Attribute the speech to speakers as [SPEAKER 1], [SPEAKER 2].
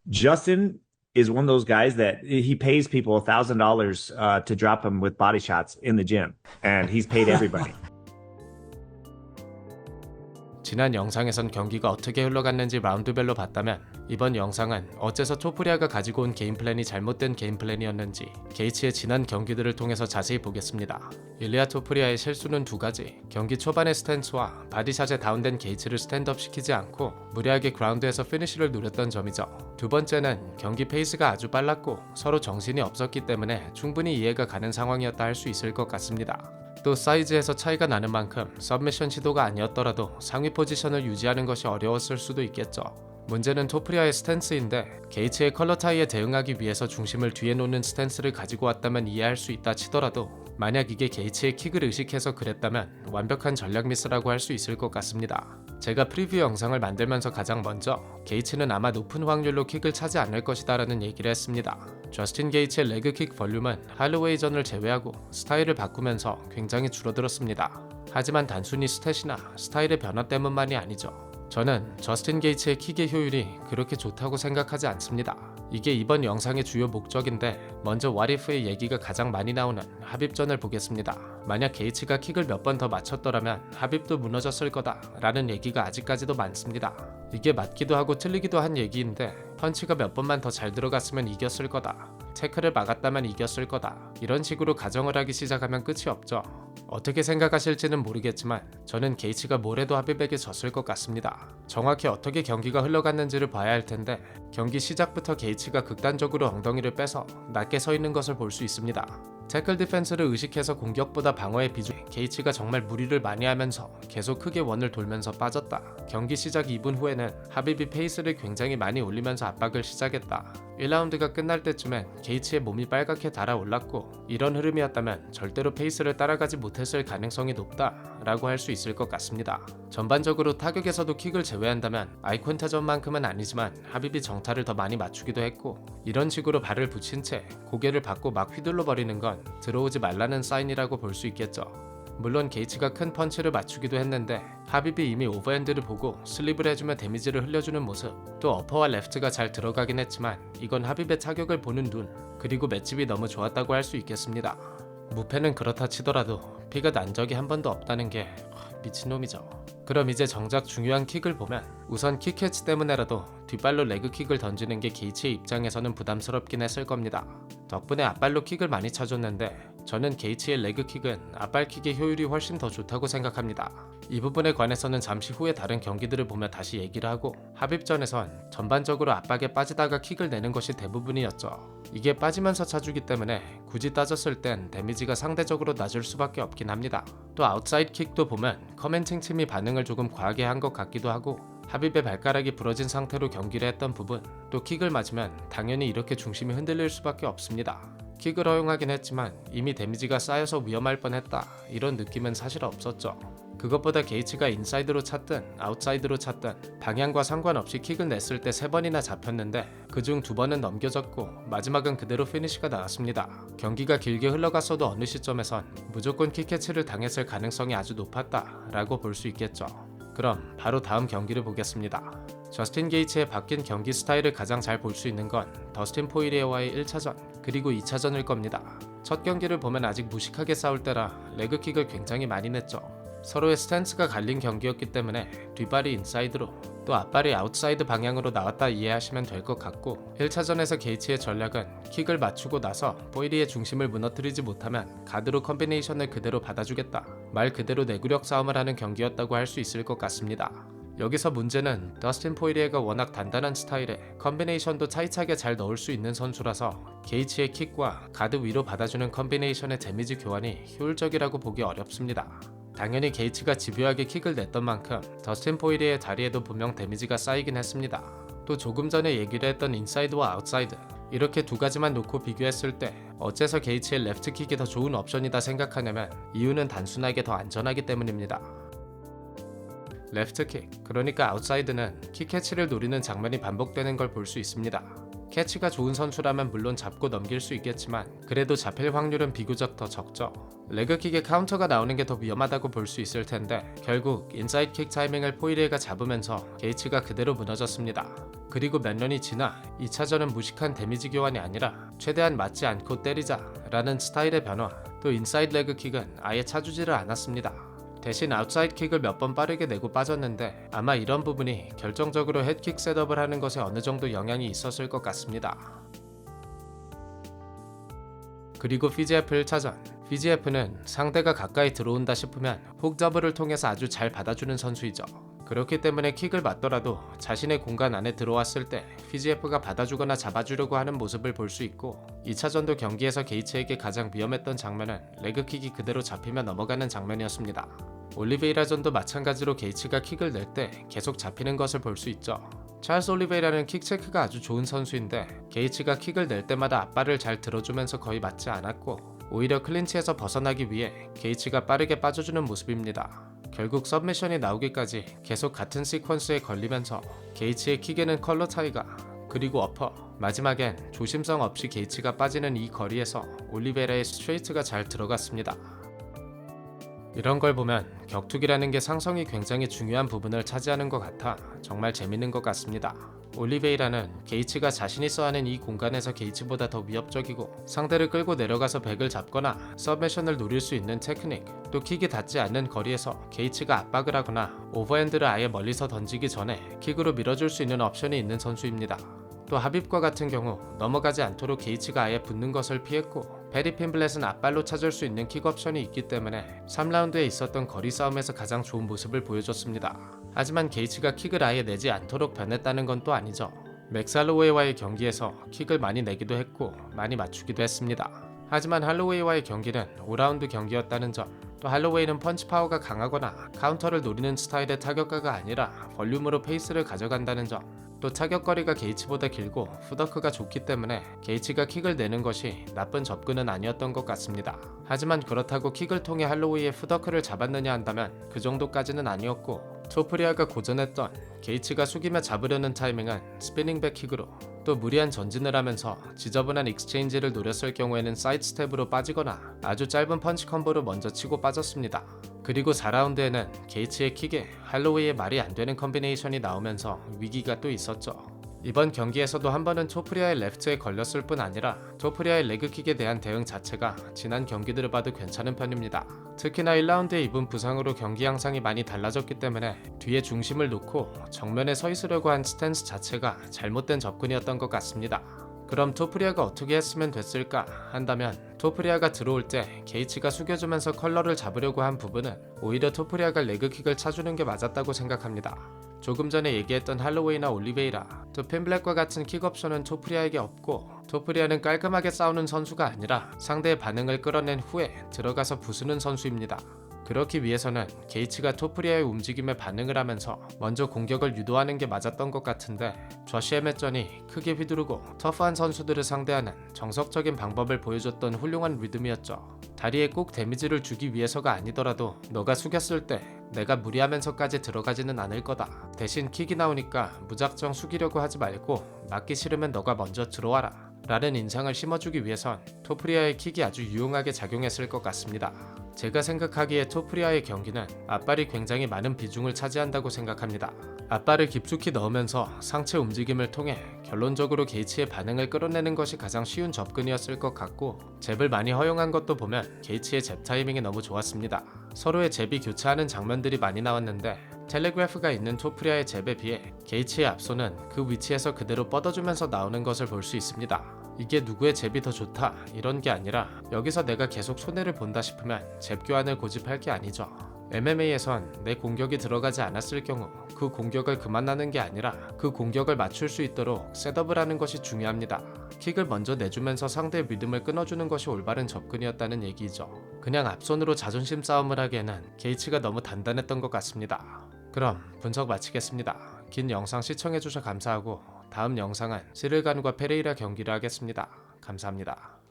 [SPEAKER 1] Justin is one of those guys that he pays people $1,000 to drop him with body shots in the gym, and he's paid everybody.
[SPEAKER 2] 지난 영상에선 경기가 어떻게 흘러갔는지 라운드별로 봤다면 이번 영상은 어째서 토프리아가 가지고 온 게임 플랜이 잘못된 게임 플랜이었는지 게이츠의 지난 경기들을 통해서 자세히 보겠습니다. 일리아 토프리아의 실수는 두 가지, 경기 초반의 스탠스와 바디샷에 다운된 게이츠를 스탠드업 시키지 않고 무리하게 그라운드에서 피니쉬를 노렸던 점이죠. 두 번째는 경기 페이스가 아주 빨랐고 서로 정신이 없었기 때문에 충분히 이해가 가는 상황이었다 할 수 있을 것 같습니다. 또 사이즈에서 차이가 나는 만큼 서브미션 시도가 아니었더라도 상위 포지션을 유지하는 것이 어려웠을 수도 있겠죠. 문제는 토프리아의 스탠스인데 게이츠의 컬러 타이에 대응하기 위해서 중심을 뒤에 놓는 스탠스를 가지고 왔다면 이해할 수 있다 치더라도 만약 이게 게이츠의 킥을 의식해서 그랬다면 완벽한 전략 미스라고 할 수 있을 것 같습니다. 제가 프리뷰 영상을 만들면서 가장 먼저 게이츠는 아마 높은 확률로 킥을 차지 않을 것이다 라는 얘기를 했습니다. 저스틴 게이츠의 레그킥 볼륨은 할로웨이전을 제외하고 스타일을 바꾸면서 굉장히 줄어들었습니다. 하지만 단순히 스탯이나 스타일의 변화 때문만이 아니죠. 저는 저스틴 게이츠의 킥의 효율이 그렇게 좋다고 생각하지 않습니다. 이게 이번 영상의 주요 목적인데 먼저 What If의 얘기가 가장 많이 나오는 합입전을 보겠습니다. 만약 게이츠가 킥을 몇 번 더 맞췄더라면 합입도 무너졌을 거다 라는 얘기가 아직까지도 많습니다. 이게 맞기도 하고 틀리기도 한 얘기인데 펀치가 몇 번만 더 잘 들어갔으면 이겼을 거다, 태클을 막았다면 이겼을 거다, 이런 식으로 가정을 하기 시작하면 끝이 없죠. 어떻게 생각하실지는 모르겠지만 저는 게이츠가 뭘 해도 합입에게 졌을 것 같습니다. 정확히 어떻게 경기가 흘러갔는지를 봐야 할 텐데 경기 시작부터 게이츠가 극단적으로 엉덩이를 빼서 낮게 서 있는 것을 볼 수 있습니다. 태클 디펜스를 의식해서 공격보다 방어에 비중, 게이츠가 정말 무리를 많이 하면서 계속 크게 원을 돌면서 빠졌다. 경기 시작 2분 후에는 하빕이 페이스를 굉장히 많이 올리면서 압박을 시작했다. 1라운드가 끝날 때쯤엔 게이츠의 몸이 빨갛게 달아올랐고 이런 흐름이었다면 절대로 페이스를 따라가지 못했을 가능성이 높다 라고 할 수 있을 것 같습니다. 전반적으로 타격에서도 킥을 제외한다면 아이콘타전만큼은 아니지만 하빕이 정타를 더 많이 맞추기도 했고 이런 식으로 발을 붙인 채 고개를 받고 막 휘둘러 버리는 건 들어오지 말라는 사인이라고 볼 수 있겠죠. 물론 게이츠가 큰 펀치를 맞추기도 했는데 하빕이 이미 오버핸드를 보고 슬립을 해주며 데미지를 흘려주는 모습, 또 어퍼와 레프트가 잘 들어가긴 했지만 이건 하빕의 타격을 보는 눈, 그리고 맷집이 너무 좋았다고 할 수 있겠습니다. 무패는 그렇다 치더라도 피가 난 적이 한 번도 없다는 게 미친놈이죠. 그럼 이제 정작 중요한 킥을 보면 우선 킥 캐치 때문에라도 뒷발로 레그킥을 던지는 게 게이츠의 입장에서는 부담스럽긴 했을 겁니다. 덕분에 앞발로 킥을 많이 차줬는데 저는 게이츠의 레그킥은 앞발킥의 효율이 훨씬 더 좋다고 생각합니다. 이 부분에 관해서는 잠시 후에 다른 경기들을 보며 다시 얘기를 하고 합입전에선 전반적으로 압박에 빠지다가 킥을 내는 것이 대부분이었죠. 이게 빠지면서 차주기 때문에 굳이 따졌을 땐 데미지가 상대적으로 낮을 수밖에 없긴 합니다. 또 아웃사이드 킥도 보면 커멘팅 팀이 반응을 조금 과하게 한 것 같기도 하고 하빕의 발가락이 부러진 상태로 경기를 했던 부분, 또 킥을 맞으면 당연히 이렇게 중심이 흔들릴 수밖에 없습니다. 킥을 허용하긴 했지만 이미 데미지가 쌓여서 위험할 뻔했다 이런 느낌은 사실 없었죠. 그것보다 게이츠가 인사이드로 찼든 아웃사이드로 찼든 방향과 상관없이 킥을 냈을 때 3번이나 잡혔는데 그중 2번은 넘겨졌고 마지막은 그대로 피니시가 나왔습니다. 경기가 길게 흘러갔어도 어느 시점에선 무조건 킥 캐치를 당했을 가능성이 아주 높았다 라고 볼 수 있겠죠. 그럼 바로 다음 경기를 보겠습니다. 저스틴 게이츠의 바뀐 경기 스타일을 가장 잘 볼 수 있는 건 더스틴 포이리에와의 1차전 그리고 2차전일 겁니다. 첫 경기를 보면 아직 무식하게 싸울 때라 레그킥을 굉장히 많이 냈죠. 서로의 스탠스가 갈린 경기였기 때문에 뒷발이 인사이드로 또 앞발이 아웃사이드 방향으로 나왔다 이해하시면 될 것 같고 1차전에서 게이츠의 전략은 킥을 맞추고 나서 포이리의 중심을 무너뜨리지 못하면 가드로 컨비네이션을 그대로 받아주겠다, 말 그대로 내구력 싸움을 하는 경기였다고 할 수 있을 것 같습니다. 여기서 문제는 더스틴 포이리에가 워낙 단단한 스타일에 컨비네이션도 차이차게 잘 넣을 수 있는 선수라서 게이츠의 킥과 가드 위로 받아주는 컨비네이션의 데미지 교환이 효율적이라고 보기 어렵습니다. 당연히 게이츠가 집요하게 킥을 냈던 만큼 더스틴 포이리의 다리에도 분명 데미지가 쌓이긴 했습니다. 또 조금 전에 얘기를 했던 인사이드와 아웃사이드, 이렇게 두 가지만 놓고 비교했을 때 어째서 게이츠의 레프트킥이 더 좋은 옵션이다 생각하냐면 이유는 단순하게 더 안전하기 때문입니다. 레프트킥, 그러니까 아웃사이드는 킥 캐치를 노리는 장면이 반복되는 걸 볼 수 있습니다. 캐치가 좋은 선수라면 물론 잡고 넘길 수 있겠지만 그래도 잡힐 확률은 비교적 더 적죠. 레그킥에 카운터가 나오는 게 더 위험하다고 볼 수 있을 텐데 결국 인사이드 킥 타이밍을 포이리에가 잡으면서 게이츠가 그대로 무너졌습니다. 그리고 몇 년이 지나 2차전은 무식한 데미지 교환이 아니라 최대한 맞지 않고 때리자 라는 스타일의 변화, 또 인사이드 레그 킥은 아예 차주지를 않았습니다. 대신 아웃사이드 킥을 몇 번 빠르게 내고 빠졌는데 아마 이런 부분이 결정적으로 헤드킥 셋업을 하는 것에 어느 정도 영향이 있었을 것 같습니다. 그리고 PGF 1차전, PGF는 상대가 가까이 들어온다 싶으면 훅 저브를 통해서 아주 잘 받아주는 선수이죠. 그렇기 때문에 킥을 맞더라도 자신의 공간 안에 들어왔을 때 PGF가 받아주거나 잡아주려고 하는 모습을 볼 수 있고, 2차전도 경기에서 게이츠에게 가장 위험했던 장면은 레그킥이 그대로 잡히며 넘어가는 장면이었습니다. 올리베이라전도 마찬가지로 게이츠가 킥을 낼 때 계속 잡히는 것을 볼 수 있죠. 찰스 올리베이라는 킥 체크가 아주 좋은 선수인데 게이츠가 킥을 낼 때마다 앞발을 잘 들어주면서 거의 맞지 않았고, 오히려 클린치에서 벗어나기 위해 게이츠가 빠르게 빠져주는 모습입니다. 결국 서브미션이 나오기까지 계속 같은 시퀀스에 걸리면서 게이츠의 킥에는 컬러 차이가, 그리고 어퍼, 마지막엔 조심성 없이 게이츠가 빠지는 이 거리에서 올리베이라의 스트레이트가 잘 들어갔습니다. 이런 걸 보면 격투기라는 게 상성이 굉장히 중요한 부분을 차지하는 것 같아 정말 재밌는 것 같습니다. 올리베이라는 게이츠가 자신이 써하는 이 공간에서 게이츠보다 더 위협적이고, 상대를 끌고 내려가서 백을 잡거나 서브미션을 노릴 수 있는 테크닉, 또 킥이 닿지 않는 거리에서 게이츠가 압박을 하거나 오버핸드를 아예 멀리서 던지기 전에 킥으로 밀어줄 수 있는 옵션이 있는 선수입니다. 또 하빕과 같은 경우 넘어가지 않도록 게이츠가 아예 붙는 것을 피했고, 페리 핀블렛은 앞발로 찾을 수 있는 킥 옵션이 있기 때문에 3라운드에 있었던 거리 싸움에서 가장 좋은 모습을 보여줬습니다. 하지만 게이츠가 킥을 아예 내지 않도록 변했다는 건 또 아니죠. 맥스 할로웨이와의 경기에서 킥을 많이 내기도 했고 많이 맞추기도 했습니다. 하지만 할로웨이와의 경기는 5라운드 경기였다는 점, 또 할로웨이는 펀치 파워가 강하거나 카운터를 노리는 스타일의 타격가가 아니라 볼륨으로 페이스를 가져간다는 점, 또 타격거리가 게이츠보다 길고 푸더크가 좋기 때문에 게이츠가 킥을 내는 것이 나쁜 접근은 아니었던 것 같습니다. 하지만 그렇다고 킥을 통해 할로웨이의 푸더크를 잡았느냐 한다면 그 정도까지는 아니었고, 토프리아가 고전했던 게이츠가 숙이며 잡으려는 타이밍은 스피닝백 킥으로, 또 무리한 전진을 하면서 지저분한 익스체인지를 노렸을 경우에는 사이드 스텝으로 빠지거나 아주 짧은 펀치 컴보로 먼저 치고 빠졌습니다. 그리고 4라운드에는 게이츠의 킥에 할로웨이의 말이 안 되는 컨비네이션이 나오면서 위기가 또 있었죠. 이번 경기에서도 한 번은 토프리아의 레프트에 걸렸을 뿐 아니라 토프리아의 레그킥에 대한 대응 자체가 지난 경기들을 봐도 괜찮은 편입니다. 특히나 1라운드에 입은 부상으로 경기 양상이 많이 달라졌기 때문에 뒤에 중심을 놓고 정면에 서 있으려고 한 스탠스 자체가 잘못된 접근이었던 것 같습니다. 그럼 토프리아가 어떻게 했으면 됐을까 한다면, 토프리아가 들어올 때 게이츠가 숙여주면서 컬러를 잡으려고 한 부분은 오히려 토프리아가 레그킥을 차주는 게 맞았다고 생각합니다. 조금 전에 얘기했던 할로웨이나 올리베이라, 또 핀블랙과 같은 킥 옵션은 토프리아에게 없고, 토프리아는 깔끔하게 싸우는 선수가 아니라 상대의 반응을 끌어낸 후에 들어가서 부수는 선수입니다. 그렇기 위해서는 게이츠가 토프리아의 움직임에 반응을 하면서 먼저 공격을 유도하는 게 맞았던 것 같은데, 저시 에메전이 크게 휘두르고 터프한 선수들을 상대하는 정석적인 방법을 보여줬던 훌륭한 리듬이었죠. 다리에 꼭 데미지를 주기 위해서가 아니더라도 너가 숙였을 때 내가 무리하면서까지 들어가지는 않을 거다. 대신 킥이 나오니까 무작정 숙이려고 하지 말고 맞기 싫으면 너가 먼저 들어와라 라는 인상을 심어주기 위해선 토프리아의 킥이 아주 유용하게 작용했을 것 같습니다. 제가 생각하기에 토프리아의 경기는 앞발이 굉장히 많은 비중을 차지한다고 생각합니다. 앞발을 깊숙이 넣으면서 상체 움직임을 통해 결론적으로 게이츠의 반응을 끌어내는 것이 가장 쉬운 접근이었을 것 같고, 잽을 많이 허용한 것도 보면 게이츠의 잽 타이밍이 너무 좋았습니다. 서로의 잽이 교차하는 장면들이 많이 나왔는데, 텔레그래프가 있는 토프리아의 잽에 비해 게이츠의 앞손은 그 위치에서 그대로 뻗어주면서 나오는 것을 볼 수 있습니다. 이게 누구의 잽이 더 좋다 이런 게 아니라, 여기서 내가 계속 손해를 본다 싶으면 잽 교환을 고집할 게 아니죠. MMA에선 내 공격이 들어가지 않았을 경우 그 공격을 그만하는 게 아니라 그 공격을 맞출 수 있도록 셋업을 하는 것이 중요합니다. 킥을 먼저 내주면서 상대의 리듬을 끊어주는 것이 올바른 접근이었다는 얘기죠. 그냥 앞손으로 자존심 싸움을 하기에는 게이츠가 너무 단단했던 것 같습니다. 그럼 분석 마치겠습니다. 긴 영상 시청해주셔서 감사하고, 다음 영상은 시를간과 페레이라 경기를 하겠습니다. 감사합니다.